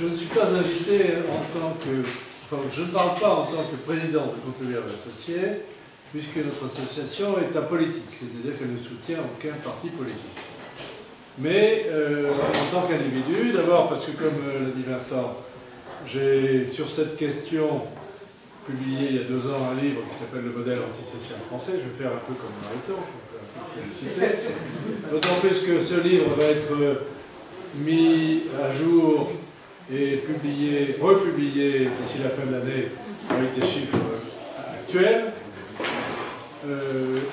je ne suis pas invité en tant que... Enfin, je ne parle pas en tant que président de Contribuables Associés, puisque notre association est apolitique, c'est-à-dire qu'elle ne soutient aucun parti politique. Mais en tant qu'individu, d'abord parce que, comme l'a dit Vincent, j'ai sur cette question publié il y a 2 ans un livre qui s'appelle Le modèle antisocial français. Je vais faire un peu comme Mariton, je vais faire un peu de publicité. D'autant plus que ce livre va être mis à jour et publié, republié d'ici la fin de l'année avec des chiffres actuels.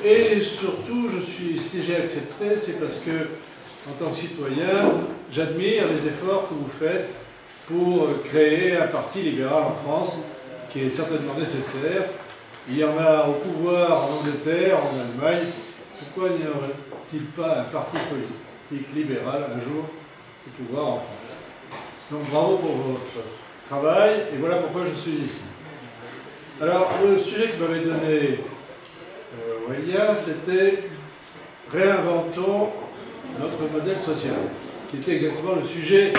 Et surtout, si j'ai accepté, c'est parce que, en tant que citoyen, j'admire les efforts que vous faites pour créer un parti libéral en France, qui est certainement nécessaire. Il y en a au pouvoir en Angleterre, en Allemagne. Pourquoi n'y aurait-il pas un parti politique libéral un jour au pouvoir en France? Donc bravo pour votre travail, et voilà pourquoi je suis ici. Alors, le sujet que m'avait donné Aurélien, c'était « Réinventons notre modèle social », qui était exactement le sujet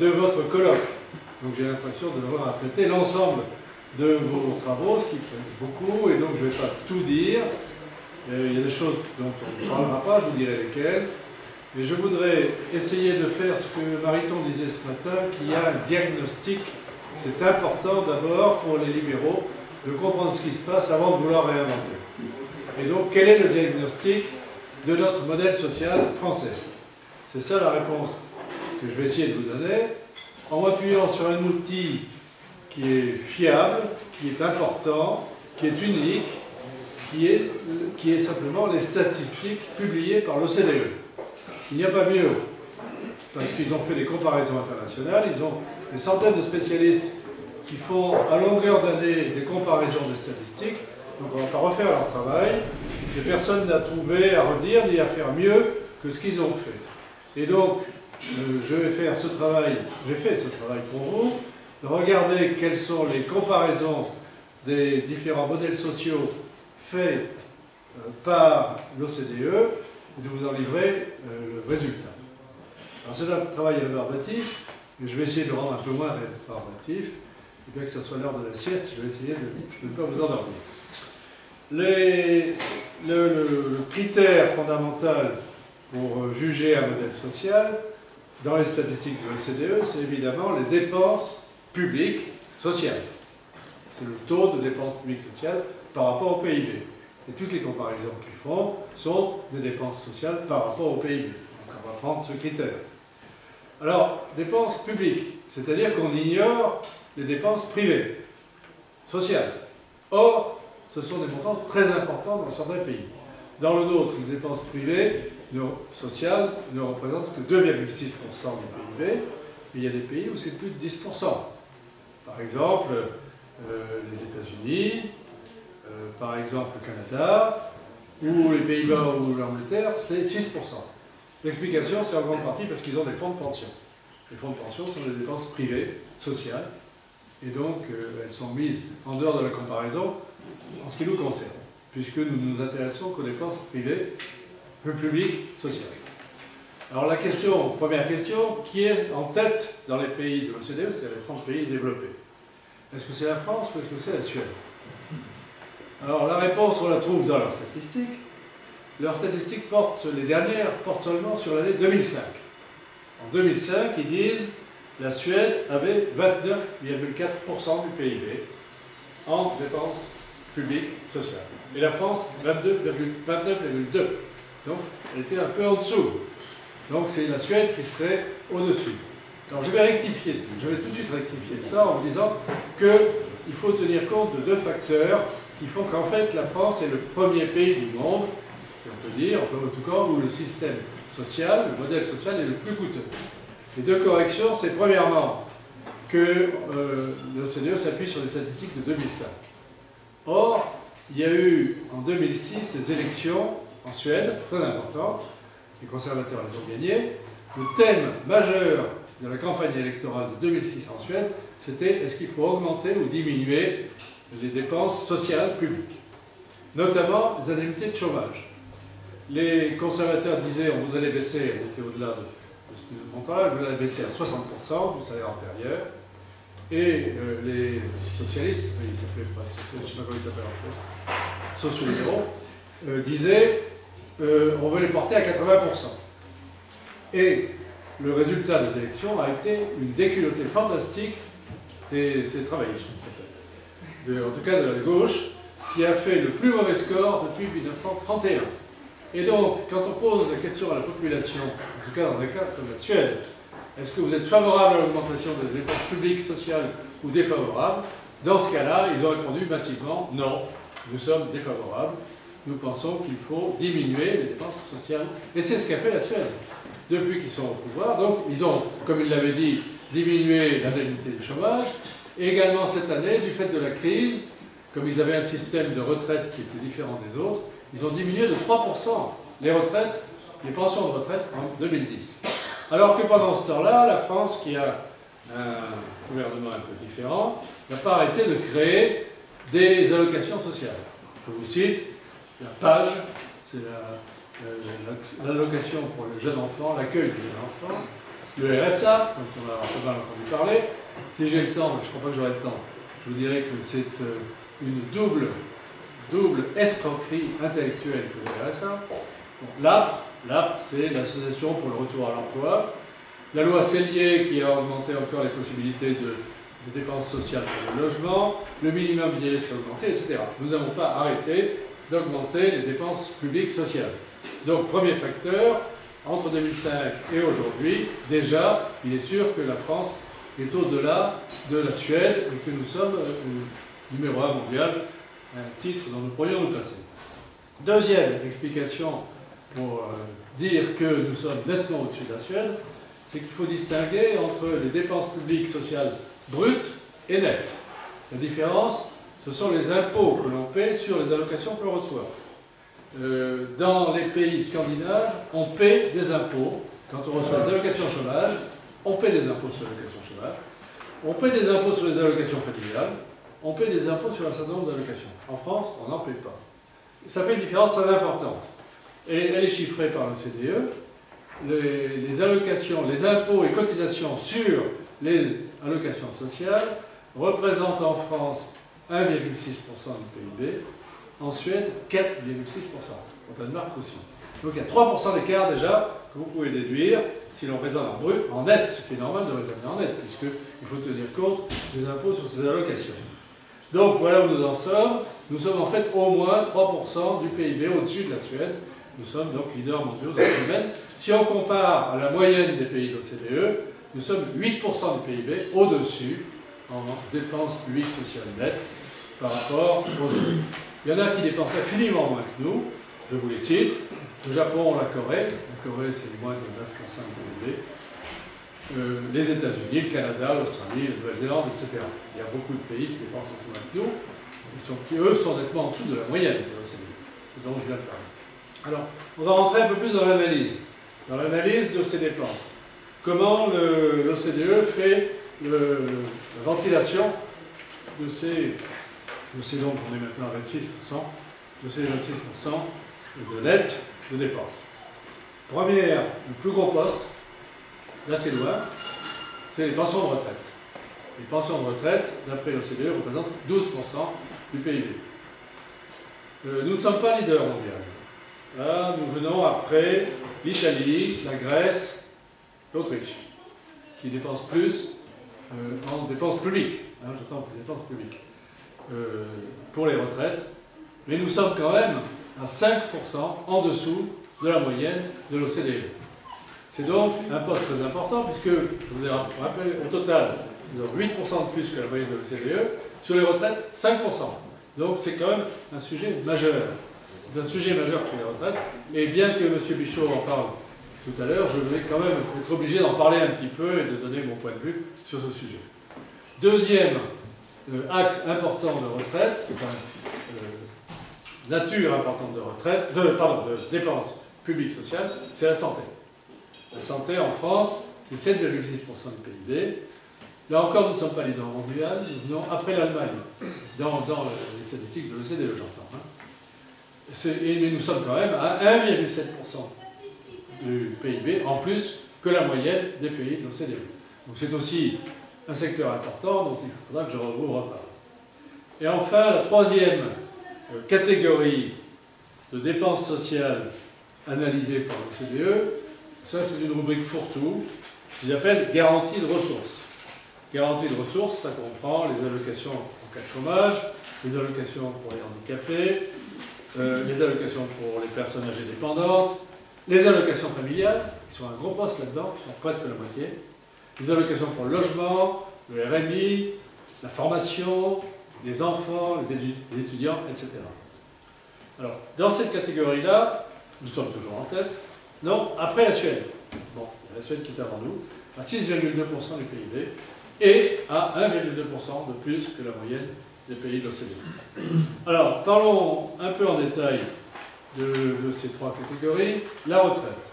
de votre colloque. Donc j'ai l'impression de devoir traiter l'ensemble de vos travaux, ce qui prend beaucoup, et donc je ne vais pas tout dire. Il y a des choses dont on ne parlera pas, je vous dirai lesquelles. Mais je voudrais essayer de faire ce que Mariton disait ce matin, qu'il y a un diagnostic. C'est important d'abord pour les libéraux de comprendre ce qui se passe avant de vouloir réinventer. Et donc, quel est le diagnostic de notre modèle social français? C'est ça la réponse que je vais essayer de vous donner, en m'appuyant sur un outil qui est fiable, qui est important, qui est unique, qui est simplement les statistiques publiées par l'OCDE. Il n'y a pas mieux, parce qu'ils ont fait des comparaisons internationales, ils ont des centaines de spécialistes qui font à longueur d'année des comparaisons de statistiques, donc on ne va pas refaire leur travail, et personne n'a trouvé à redire ni à faire mieux que ce qu'ils ont fait. Et donc, je vais faire ce travail, j'ai fait ce travail pour vous, de regarder quelles sont les comparaisons des différents modèles sociaux faits par l'OCDE, et de vous en livrer le résultat. Alors c'est un travail rébarbatif, mais je vais essayer de le rendre un peu moins rébarbatif, et bien que ce soit l'heure de la sieste, je vais essayer de ne pas vous endormir. Le critère fondamental pour juger un modèle social, dans les statistiques de l'OCDE, c'est évidemment les dépenses publiques sociales. C'est le taux de dépenses publiques sociales par rapport au PIB. Et toutes les comparaisons qu'ils font sont des dépenses sociales par rapport au PIB. Donc on va prendre ce critère. Alors, dépenses publiques, c'est-à-dire qu'on ignore les dépenses privées, sociales. Or, ce sont des montants très importants dans certains pays. Dans le nôtre, les dépenses privées sociales ne représentent que 2,6% du PIB, mais il y a des pays où c'est plus de 10%. Par exemple, les États-Unis, par exemple le Canada, ou les Pays-Bas ou l'Angleterre, c'est 6%. L'explication, c'est en grande partie parce qu'ils ont des fonds de pension. Les fonds de pension sont des dépenses privées, sociales, et donc elles sont mises en dehors de la comparaison en ce qui nous concerne, puisque nous nous intéressons qu'aux dépenses privées, publiques, sociales. Alors la question, première question, qui est en tête dans les pays de l'OCDE, c'est les 30 pays développés? Est-ce que c'est la France ou est-ce que c'est la Suède? Alors la réponse, on la trouve dans leurs statistiques. Leurs statistiques les dernières portent seulement sur l'année 2005. En 2005, ils disent la Suède avait 29,4% du PIB en dépenses publiques sociales. Et la France, 29,2%. Donc, elle était un peu en dessous. Donc, c'est la Suède qui serait au-dessus. Alors, je vais rectifier, je vais tout de suite rectifier ça en vous disant qu'il faut tenir compte de 2 facteurs qui font qu'en fait, la France est le premier pays du monde, si on peut dire, enfin, en tout cas, où le système social, le modèle social est le plus coûteux. Les 2 corrections, c'est premièrement que l'OCDE s'appuie sur les statistiques de 2005. Or, il y a eu en 2006 des élections en Suède, très importantes, les conservateurs les ont gagnées. Le thème majeur de la campagne électorale de 2006 en Suède, c'était est-ce qu'il faut augmenter ou diminuer les dépenses sociales publiques, notamment les indemnités de chômage. Les conservateurs disaient on vous allait baisser, on était au-delà de ce montant-là, vous l'avez baissé à 60% du salaire antérieur. Et les socialistes, ils s'appelaient pas socialistes, je ne sais pas comment ils s'appellent en fait, sociaux-libéraux, disaient on veut les porter à 80%. Et le résultat des élections a été une déculottée fantastique des travaillistes, en tout cas de la gauche, qui a fait le plus mauvais score depuis 1931. Et donc, quand on pose la question à la population, en tout cas dans un cas comme la Suède, est-ce que vous êtes favorable à l'augmentation des dépenses publiques, sociales ou défavorable? Dans ce cas-là, ils ont répondu massivement non, nous sommes défavorables. Nous pensons qu'il faut diminuer les dépenses sociales. Et c'est ce qu'a fait la Suède depuis qu'ils sont au pouvoir. Donc, ils ont, comme ils l'avaient dit, diminué l'indemnité du chômage. Et également cette année, du fait de la crise, comme ils avaient un système de retraite qui était différent des autres, ils ont diminué de 3% les retraites, les pensions de retraite en 2010. Alors que pendant ce temps-là, la France, qui a un gouvernement un peu différent, n'a pas arrêté de créer des allocations sociales. Je vous cite, la PAGE, c'est l'allocation pour le jeune enfant, l'accueil du jeune enfant, le RSA, dont on a pas mal entendu parler. Si j'ai le temps, mais je ne crois pas que j'aurai le temps, je vous dirais que c'est une double escroquerie intellectuelle que le RSA. L'APRE, c'est l'Association pour le retour à l'emploi. La loi Sellier qui a augmenté encore les possibilités de dépenses sociales pour le logement, le minimum vieillesse qui a augmenté, etc. Nous n'avons pas arrêté d'augmenter les dépenses publiques sociales. Donc, premier facteur, entre 2005 et aujourd'hui, déjà, il est sûr que la France est au-delà de la Suède et que nous sommes numéro 1 mondial, un titre dont nous pourrions nous passer. Deuxième explication pour dire que nous sommes nettement au-dessus de la Suède, c'est qu'il faut distinguer entre les dépenses publiques sociales brutes et nettes. La différence, ce sont les impôts que l'on paie sur les allocations que l'on reçoit. Dans les pays scandinaves, on paie des impôts. Quand on reçoit des allocations chômage, on paie des impôts sur les allocations chômage. On paie des impôts sur les allocations familiales. On paie des impôts sur un certain nombre d'allocations. En France, on n'en paie pas. Ça fait une différence très importante. Et elle est chiffrée par l'OCDE. Les allocations, les impôts et cotisations sur les allocations sociales représentent en France 1,6% du PIB, en Suède 4,6%, au Danemark aussi. Donc il y a 3% d'écart déjà que vous pouvez déduire si l'on raisonne en brut, en net, ce qui est normal de raisonner en net, puisqu'il faut tenir compte des impôts sur ces allocations. Donc voilà où nous en sommes. Nous sommes en fait au moins 3% du PIB au-dessus de la Suède. Nous sommes donc leaders mondiaux dans ce domaine. Si on compare à la moyenne des pays de l'OCDE, nous sommes 8% du PIB au-dessus en dépenses publiques sociales nettes par rapport aux autres. Il y en a qui dépensent infiniment moins que nous. Je vous les cite. Le Japon, la Corée. La Corée, c'est moins de 9% du PIB. Les États-Unis, le Canada, l'Australie, la Nouvelle-Zélande, etc. Il y a beaucoup de pays qui dépensent beaucoup moins que nous, qui eux sont nettement en dessous de la moyenne de l'OCDE. C'est dont je viens de parler. Alors, on va rentrer un peu plus dans l'analyse de ces dépenses. Comment l'OCDE fait la ventilation de ces donc on est maintenant à 26%, de ces 26% de net de dépenses. Première, le plus gros poste, là c'est loin, c'est les pensions de retraite. Les pensions de retraite, d'après l'OCDE, représentent 12% du PIB. Nous ne sommes pas leader mondial. Là, nous venons après l'Italie, la Grèce, l'Autriche, qui dépensent plus en dépenses publiques. J'entends pour les dépenses publiques. Pour les retraites. Mais nous sommes quand même à 5% en dessous de la moyenne de l'OCDE. C'est donc un poste très important puisque, je vous ai rappelé, au total, nous avons 8% de plus que la moyenne de l'OCDE. Sur les retraites, 5%. Donc c'est quand même un sujet majeur. C'est un sujet majeur pour les retraites. Et bien que M. Bichot en parle tout à l'heure, je vais quand même être obligé d'en parler un petit peu et de donner mon point de vue sur ce sujet. Deuxième axe important de retraite, nature importante de retraite, de dépenses publiques sociales, c'est la santé. La santé en France, c'est 7,6% du PIB. Là encore, nous ne sommes pas leaders mondial, nous venons après l'Allemagne, dans les statistiques de l'OCDE, j'entends. Mais nous sommes quand même à 1,7% du PIB, en plus que que la moyenne des pays de l'OCDE. Donc c'est aussi un secteur important dont il faudra que je vous reparle. Et enfin, la troisième catégorie de dépenses sociales analysées par l'OCDE, ça c'est une rubrique fourre-tout, qu'ils appellent garantie de ressources. Garantie de ressources, ça comprend les allocations en cas de chômage, les allocations pour les handicapés, les allocations pour les personnes âgées dépendantes, les allocations familiales, qui sont un gros poste là-dedans, qui sont presque la moitié, les allocations pour le logement, le RMI, la formation, les enfants, les étudiants, etc. Alors, dans cette catégorie-là, nous sommes toujours en tête. Non, après la Suède. Bon, il y a la Suède qui est avant nous, à 6,2% du PIB, et à 1,2% de plus que la moyenne des pays de l'OCDE. Alors, parlons un peu en détail de ces trois catégories. La retraite.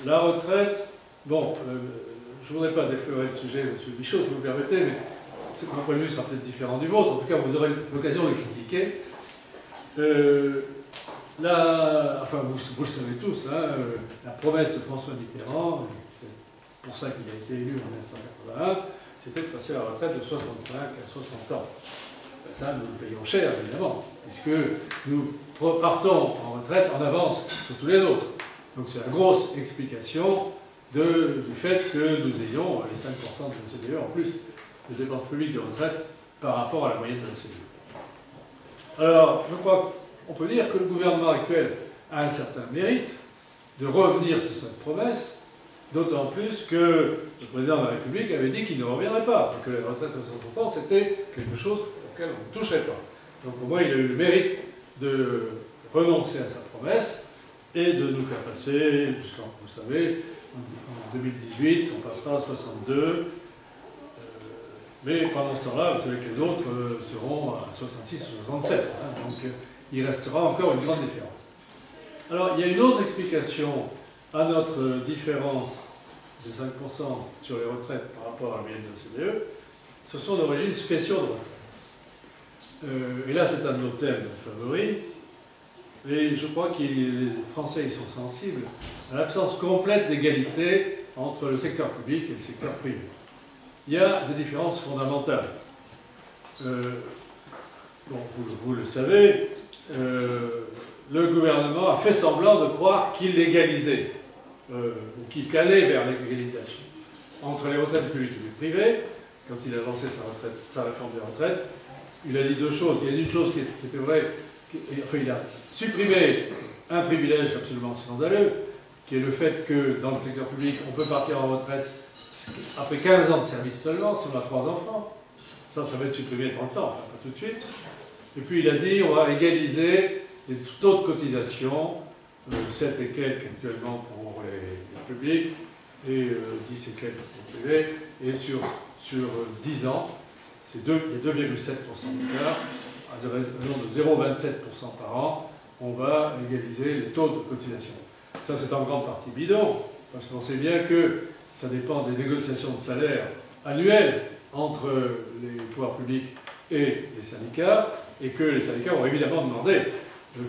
La retraite, bon, je ne voudrais pas déflorer le sujet, M. Bichot, si vous me permettez, mais mon point de vue sera peut-être différent du vôtre. En tout cas, vous aurez l'occasion de critiquer. Enfin, vous le savez tous, hein, la promesse de François Mitterrand, c'est pour ça qu'il a été élu en 1981, c'était de passer à la retraite de 65 à 60 ans. Ça, nous le payons cher, évidemment, puisque nous partons en retraite en avance sur tous les autres. Donc c'est la grosse explication du fait que nous ayons les 5% de l'OCDE en plus de dépenses publiques de retraite par rapport à la moyenne de l'OCDE. Alors, je crois qu'on peut dire que le gouvernement actuel a un certain mérite de revenir sur cette promesse, d'autant plus que le président de la République avait dit qu'il ne reviendrait pas, et que la retraite à 60 ans, c'était quelque chose auquel on ne toucherait pas. Donc au moins, il a eu le mérite de renoncer à sa promesse et de nous faire passer, jusqu'en, vous savez, en 2018, on passera à 62, mais pendant ce temps-là, vous savez que les autres seront à 66 ou 67, hein, donc il restera encore une grande différence. Alors, il y a une autre explication à notre différence de 5% sur les retraites par rapport à la moyenne de l'OCDE, ce sont d'origine spéciaux de retraite. Et là, c'est un de nos thèmes favoris. Et je crois que les Français ils sont sensibles à l'absence complète d'égalité entre le secteur public et le secteur privé. Il y a des différences fondamentales. Bon, vous le savez, le gouvernement a fait semblant de croire qu'il légalisait, ou qu'il calait vers l'égalisation entre les retraites publiques et privées. Quand il a lancé sa réforme des retraites, il a dit deux choses. Il a dit une chose qui était vraie, enfin il a supprimé un privilège absolument scandaleux, qui est le fait que dans le secteur public, on peut partir en retraite après 15 ans de service seulement, si on a 3 enfants. Ça va être supprimé dans le temps, enfin, pas tout de suite. Et puis il a dit, on va égaliser les taux de cotisation, 7 et quelques actuellement pour les publics, et 10 et quelques pour les privés, et sur 10 ans, il y a 2,7% d'écart, à raison de 0,27% par an, on va égaliser les taux de cotisation. Ça, c'est en grande partie bidon, parce qu'on sait bien que ça dépend des négociations de salaire annuelles entre les pouvoirs publics et les syndicats, et que les syndicats ont évidemment demandé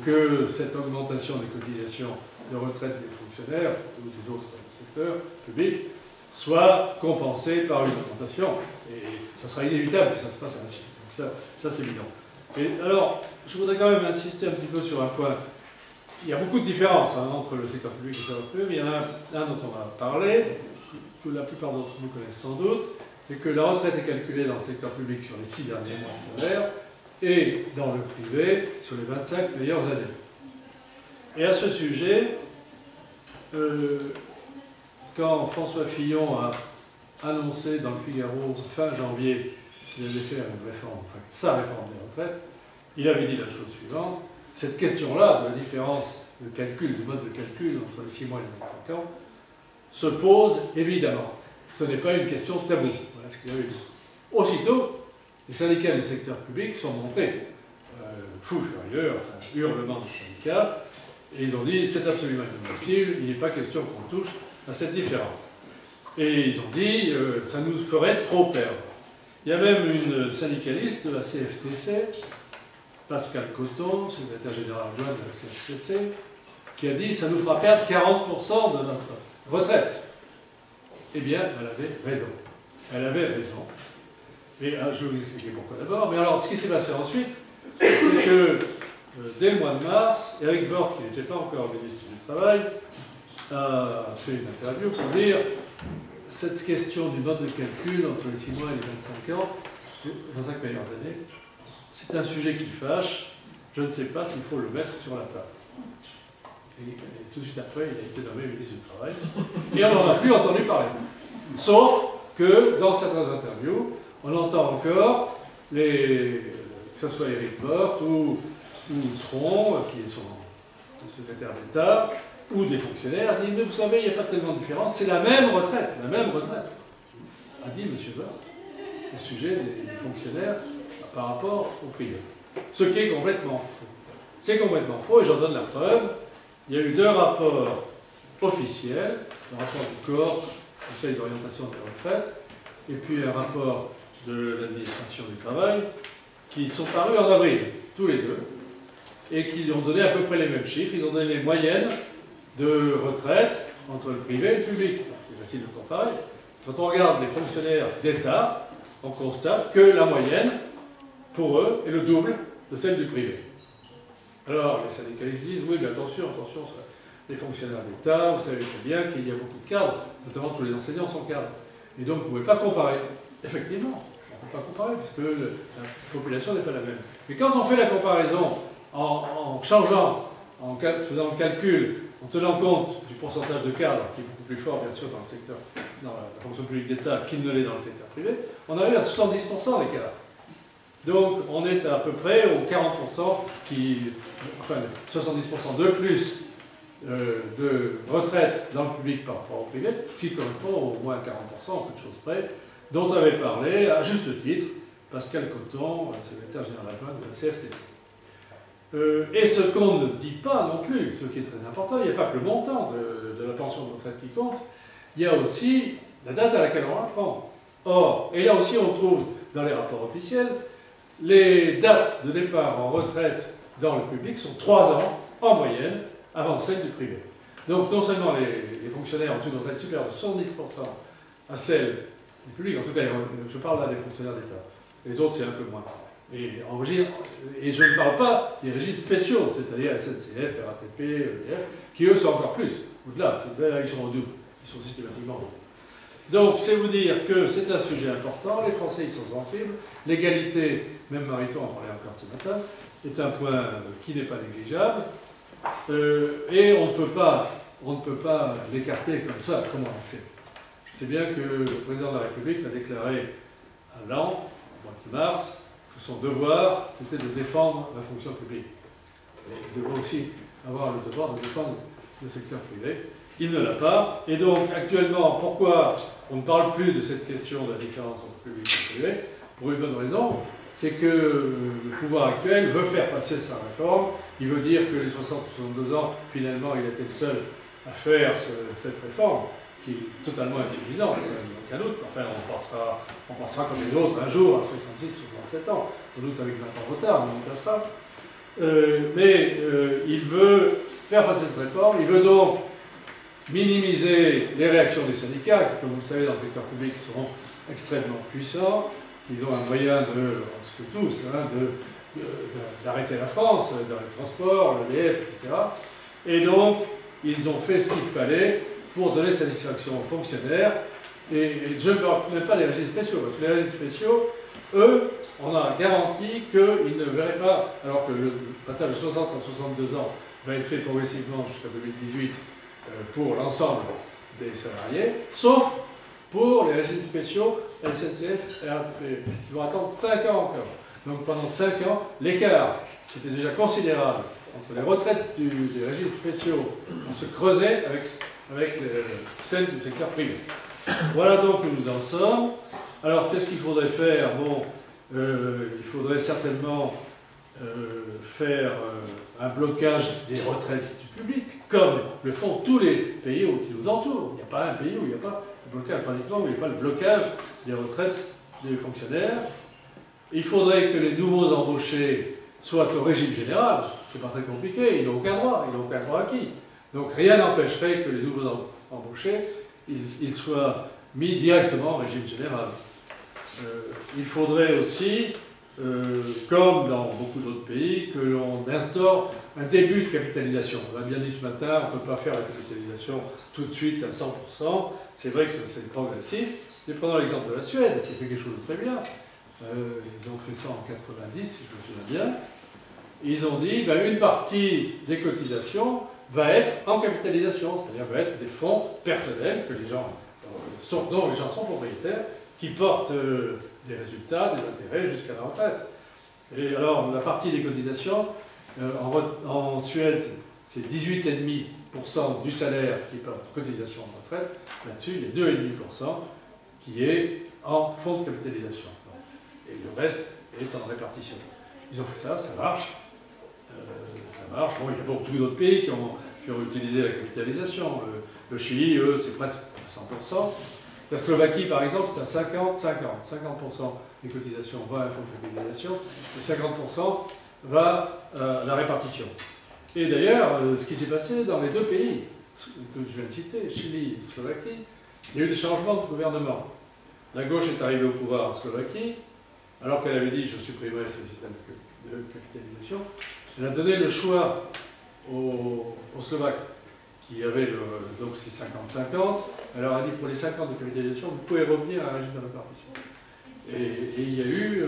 que cette augmentation des cotisations de retraite des fonctionnaires ou des autres secteurs publics soit compensée par une augmentation. Et ça sera inévitable que ça se passe ainsi. Donc ça c'est évident. Et alors, je voudrais quand même insister un petit peu sur un point. Il y a beaucoup de différences entre le secteur public et le secteur privé, mais il y en a un dont on va parler, que la plupart d'entre vous connaissent sans doute, c'est que la retraite est calculée dans le secteur public sur les 6 derniers mois de salaire et dans le privé sur les 25 meilleures années. Et à ce sujet, quand François Fillon a annoncé dans le Figaro fin janvier qu'il allait faire une réforme, enfin, sa réforme des retraites, il avait dit la chose suivante: cette question-là, de la différence de calcul, du mode de calcul entre les 6 mois et les 25 ans, se pose évidemment. Ce n'est pas une question taboue. Voilà ce qu'il avait dit. Aussitôt, les syndicats du secteur public sont montés, fous furieux, enfin, hurlement des syndicats, et ils ont dit c'est absolument inadmissible, il n'est pas question qu'on touche à cette différence. Et ils ont dit ça nous ferait trop perdre. Il y a même une syndicaliste de la CFTC, Pascal Coton, secrétaire général adjoint de la CFTC, qui a dit ça nous fera perdre 40% de notre retraite. Eh bien, elle avait raison. Elle avait raison. Et je vais vous expliquer pourquoi d'abord. Mais alors, ce qui s'est passé ensuite, c'est que dès le mois de mars, Eric Woerth, qui n'était pas encore ministre du Travail, a fait une interview pour dire cette question du mode de calcul entre les 6 mois et les 25 ans, 25 meilleures années, c'est un sujet qui fâche. Je ne sais pas s'il faut le mettre sur la table. Et tout de suite après, il a été nommé ministre du Travail. Et on n'en a plus entendu parler. Sauf que dans certaines interviews, on entend encore, que ce soit Eric Woerth ou Tron, qui est son secrétaire d'État, ou des fonctionnaires, disent, mais vous savez, il n'y a pas tellement de différence, c'est la même retraite, a dit M. Woerth, au sujet des fonctionnaires par rapport au privé. Ce qui est complètement faux. C'est complètement faux, et j'en donne la preuve. Il y a eu 2 rapports officiels, le rapport du corps, Conseil d'orientation de la retraite, et puis un rapport de l'administration du travail, qui sont parus en avril, tous les deux, et qui ont donné à peu près les mêmes chiffres. Ils ont donné les moyennes de retraite entre le privé et le public. C'est facile de comparer. Quand on regarde les fonctionnaires d'État, on constate que la moyenne, pour eux, est le double de celle du privé. Alors, les syndicalistes disent, oui, mais attention, les fonctionnaires d'État, vous savez très bien qu'il y a beaucoup de cadres, notamment tous les enseignants sont cadres. Et donc, vous ne pouvez pas comparer. Effectivement, on ne peut pas comparer, puisque la population n'est pas la même. Mais quand on fait la comparaison en changeant, en faisant le calcul, en tenant compte du pourcentage de cadres, qui est beaucoup plus fort, bien sûr, dans le secteur, dans la fonction publique d'État, qu'il ne l'est dans le secteur privé, on arrive à 70% d'écart. Donc, on est à peu près aux 40% enfin, 70% de plus de retraite dans le public par rapport au privé, ce qui correspond au moins 40%, peu de choses près, dont avait parlé, à juste titre, Pascal Cotton, secrétaire général adjoint de la CFTC. Et ce qu'on ne dit pas non plus, ce qui est très important, il n'y a pas que le montant de la pension de retraite qui compte, il y a aussi la date à laquelle on la prend. Or, et là aussi on trouve dans les rapports officiels, les dates de départ en retraite dans le public sont 3 ans en moyenne avant celle du privé. Donc non seulement les fonctionnaires ont une retraite supérieure de 70% à celle du public, en tout cas je parle là des fonctionnaires d'État, les autres c'est un peu moins. Et je ne parle pas des régimes spéciaux, c'est-à-dire SNCF, RATP, EDF, qui eux sont encore plus. Au-delà, ils sont au double, ils sont systématiquement au double. Donc, c'est vous dire que c'est un sujet important, les Français y sont sensibles, l'égalité, même Mariton en parlait encore ce matin, est un point qui n'est pas négligeable, et on ne peut pas l'écarter comme ça, comme on l'a fait. Je sais bien que le président de la République l'a déclaré à Laon, au mois de mars, que son devoir, c'était de défendre la fonction publique. Et il devrait aussi avoir le devoir de défendre le secteur privé. Il ne l'a pas. Et donc, actuellement, pourquoi on ne parle plus de cette question de la différence entre public et privé? Pour une bonne raison, c'est que le pouvoir actuel veut faire passer sa réforme. Il veut dire que les 60 ou 62 ans, finalement, il était le seul à faire cette réforme, qui est totalement insuffisante, il n'y a aucun doute. Enfin, on passera comme les autres un jour à 66 ou 67 ans, sans doute avec 20 ans de retard, mais on ne passe pas. Il veut faire passer cette réforme, il veut donc minimiser les réactions des syndicats, qui, comme vous le savez, dans le secteur public, seront extrêmement puissants. Ils ont un moyen on sait tous, d'arrêter la France, dans les transports, l'EDF, etc. Et donc, ils ont fait ce qu'il fallait pour donner satisfaction aux fonctionnaires. Et je ne parle même pas des régimes spéciaux, parce que les régimes spéciaux, eux, on a garanti qu'ils ne verraient pas, alors que le passage de 60 à 62 ans va être fait progressivement jusqu'à 2018 pour l'ensemble des salariés, sauf pour les régimes spéciaux SNCF et RATP, qui vont attendre 5 ans encore. Donc pendant 5 ans, l'écart, qui était déjà considérable entre les retraites des régimes spéciaux, on se creusait avec celles du secteur privé. Voilà donc où nous en sommes. Alors qu'est-ce qu'il faudrait faire? Bon, il faudrait certainement faire un blocage des retraites du public, comme le font tous les pays qui nous entourent. Il n'y a pas un pays où il n'y a pas le blocage, pratiquement, où il n'y a pas le blocage des retraites des fonctionnaires. Il faudrait que les nouveaux embauchés soient au régime général. C'est pas très compliqué, ils n'ont aucun droit, ils n'ont aucun droit acquis. Donc rien n'empêcherait que les nouveaux embauchés, ils soient mis directement au régime général. Il faudrait aussi, comme dans beaucoup d'autres pays, que l'on instaure un début de capitalisation. On l'a bien dit ce matin, on ne peut pas faire la capitalisation tout de suite à 100%. C'est vrai que c'est progressif. Mais prenons l'exemple de la Suède, qui a fait quelque chose de très bien. Ils ont fait ça en 90, si je me souviens bien. Ils ont dit, une partie des cotisations va être en capitalisation, c'est-à-dire va être des fonds personnels que les gens, dont les gens sont propriétaires, qui portent des résultats, des intérêts jusqu'à la retraite. Et alors, la partie des cotisations, en Suède, c'est 18,5% du salaire qui est en cotisation de retraite. Là-dessus, il y a 2,5% qui est en fonds de capitalisation. Et le reste est en répartition. Ils ont fait ça, ça marche. Ça marche. Bon, il y a beaucoup d'autres pays qui ont utilisé la capitalisation. Le Chili, eux, c'est presque à 100%. La Slovaquie, par exemple, c'est à 50%. 50% des cotisations vont à un fonds de capitalisation et 50% va à la répartition. Et d'ailleurs, ce qui s'est passé dans les deux pays que je viens de citer, Chili et Slovaquie, il y a eu des changements de gouvernement. La gauche est arrivée au pouvoir en Slovaquie, alors qu'elle avait dit je supprimerai ce système de capitalisation. Elle a donné le choix aux Slovaques, qui avaient donc ces 50-50. Elle leur a dit pour les 50 de capitalisation, vous pouvez revenir à un régime de répartition. Et il y a eu,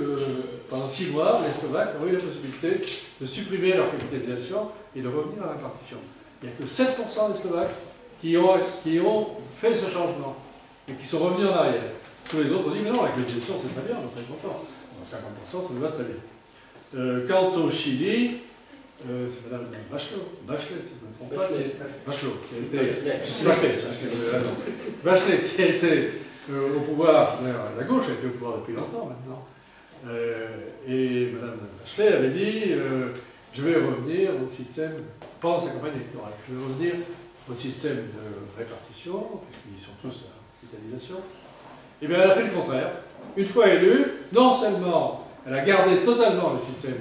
pendant 6 mois, les Slovaques ont eu la possibilité de supprimer leur capitalisation et de revenir à la répartition. Il n'y a que 7% des Slovaques qui ont fait ce changement et qui sont revenus en arrière. Tous les autres ont dit mais non, la capitalisation c'est très bien, on est très content. 50% ça nous va très bien. Quant au Chili, c'est Mme Bachelet, si je ne me trompe pas, Bachelet qui a été au pouvoir, la gauche a été au pouvoir depuis longtemps maintenant, et Mme Bachelet avait dit je vais revenir au système, pendant sa campagne électorale, je vais revenir au système de répartition, puisqu'ils sont tous à la capitalisation. Et bien elle a fait le contraire. Une fois élue, non seulement elle a gardé totalement le système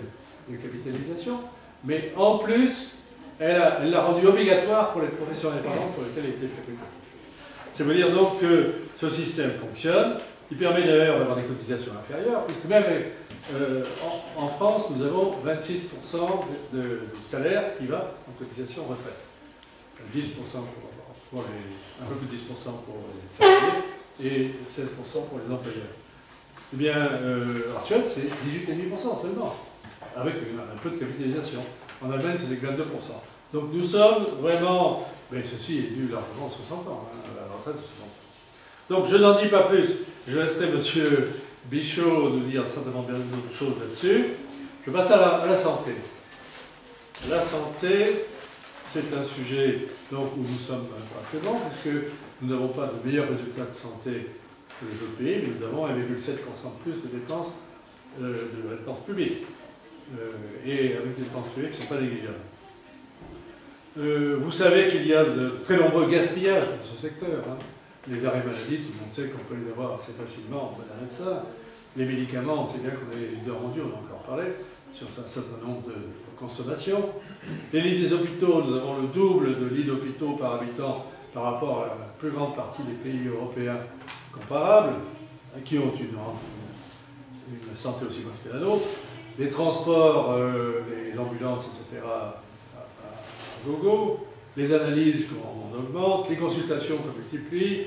de capitalisation, mais en plus, elle l'a rendu obligatoire pour les professions indépendantes pour lesquelles il était facultatif. Ça veut dire donc que ce système fonctionne. Il permet d'ailleurs d'avoir des cotisations inférieures, puisque même en France, nous avons 26% du salaire qui va en cotisation retraite. 10% un peu plus de 10% pour les salariés et 16% pour les employeurs. Eh bien, en Suède, c'est 18,5% seulement, avec un peu de capitalisation. En Allemagne, c'est 22%. Donc nous sommes vraiment, mais ceci est dû largement aux 60 ans, la retraite de 60 ans. Donc je n'en dis pas plus, je laisserai M. Bichot nous dire certainement bien d'autres choses là-dessus. Je passe à la santé. La santé, c'est un sujet donc, où nous sommes pas très bons, puisque nous n'avons pas de meilleurs résultats de santé que les autres pays, mais nous avons 1,7% de plus de dépenses publiques. Et avec des dépenses publiques qui ne sont pas négligeables. Vous savez qu'il y a de très nombreux gaspillages dans ce secteur. Hein. Les arrêts maladie, tout le monde sait qu'on peut les avoir assez facilement auprès d'un médecin. Les médicaments, on sait bien qu'on a les leaders mondiaux, on a encore parlé, sur un certain nombre de consommations. Les lits des hôpitaux, nous avons le double de lits d'hôpitaux par habitant par rapport à la plus grande partie des pays européens comparables, qui ont une santé aussi bonne que la nôtre. Les transports, les ambulances, etc., à gogo, les analyses qu'on augmente, les consultations qu'on multiplie,